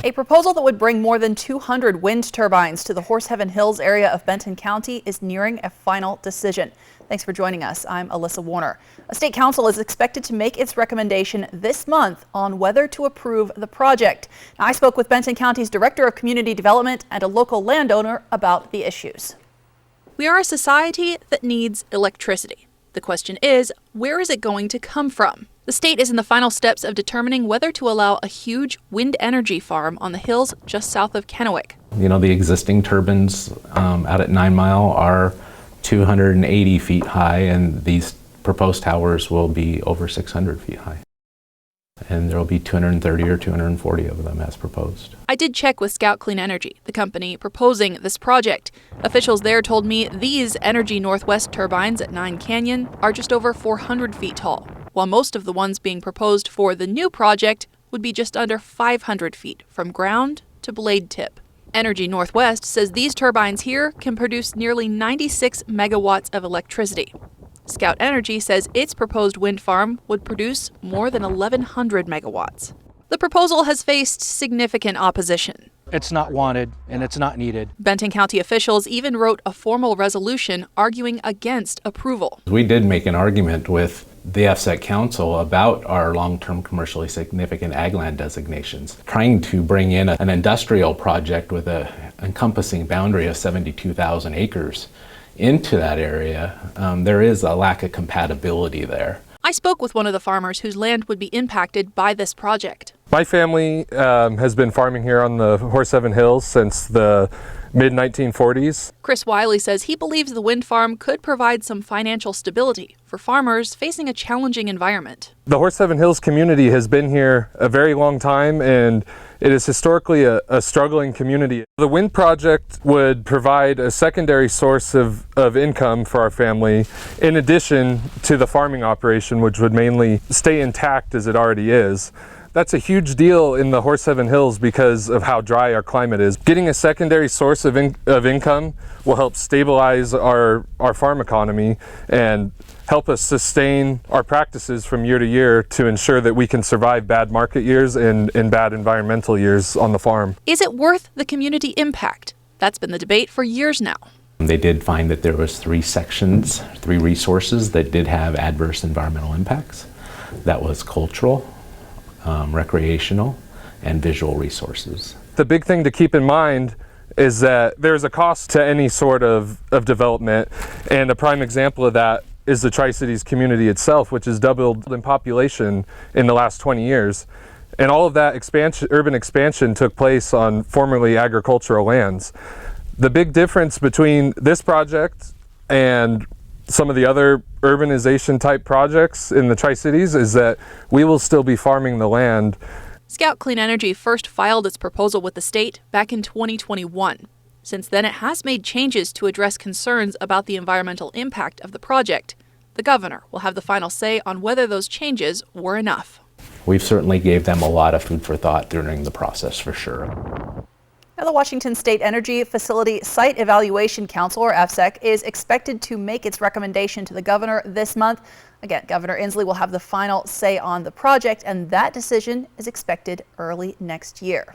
A proposal that would bring more than 200 wind turbines to the Horse Heaven Hills area of Benton County is nearing a final decision. Thanks for joining us. I'm Alyssa Warner. A state council is expected to make its recommendation this month on whether to approve the project. Now, I spoke with Benton County's Director of Community Development and a local landowner about the issues. We are a society that needs electricity. The question is, where is it going to come from? The state is in the final steps of determining whether to allow a huge wind energy farm on the hills just south of Kennewick. You know, the existing turbines out at 9 Mile are 280 feet high, and these proposed towers will be over 600 feet high. And there will be 230 or 240 of them as proposed. I did check with Scout Clean Energy, the company proposing this project. Officials there told me these Energy Northwest turbines at 9 Canyon are just over 400 feet tall, while most of the ones being proposed for the new project would be just under 500 feet from ground to blade tip. Energy Northwest says these turbines here can produce nearly 96 megawatts of electricity. Scout Energy says its proposed wind farm would produce more than 1,100 megawatts. The proposal has faced significant opposition. It's not wanted and it's not needed. Benton County officials even wrote a formal resolution arguing against approval. We did make an argument with the FSEC Council about our long-term commercially significant ag land designations, trying to bring in an industrial project with an encompassing boundary of 72,000 acres into that area. There is a lack of compatibility there. I spoke with one of the farmers whose land would be impacted by this project. My family has been farming here on the Horse Heaven Hills since the mid-1940s. Chris Wiley says he believes the wind farm could provide some financial stability for farmers facing a challenging environment. The Horse Heaven Hills community has been here a very long time, and it is historically a struggling community. The wind project would provide a secondary source of income for our family, in addition to the farming operation, which would mainly stay intact as it already is. That's a huge deal in the Horse Heaven Hills because of how dry our climate is. Getting a secondary source of income will help stabilize our farm economy and help us sustain our practices from year to year to ensure that we can survive bad market years and bad environmental years on the farm. Is it worth the community impact? That's been the debate for years now. They did find that there was 3 sections, 3 resources that did have adverse environmental impacts. That was cultural, recreational, and visual resources. The big thing to keep in mind is that there's a cost to any sort of development, and a prime example of that is the Tri-Cities community itself, which has doubled in population in the last 20 years. And all of that urban expansion took place on formerly agricultural lands. The big difference between this project and some of the other urbanization type projects in the Tri-Cities is that we will still be farming the land. Scout Clean Energy first filed its proposal with the state back in 2021. Since then, it has made changes to address concerns about the environmental impact of the project. The governor will have the final say on whether those changes were enough. We've certainly gave them a lot of food for thought during the process, for sure. Now, the Washington State Energy Facility Site Evaluation Council, or FSEC, is expected to make its recommendation to the governor this month. Again, Governor Inslee will have the final say on the project, and that decision is expected early next year.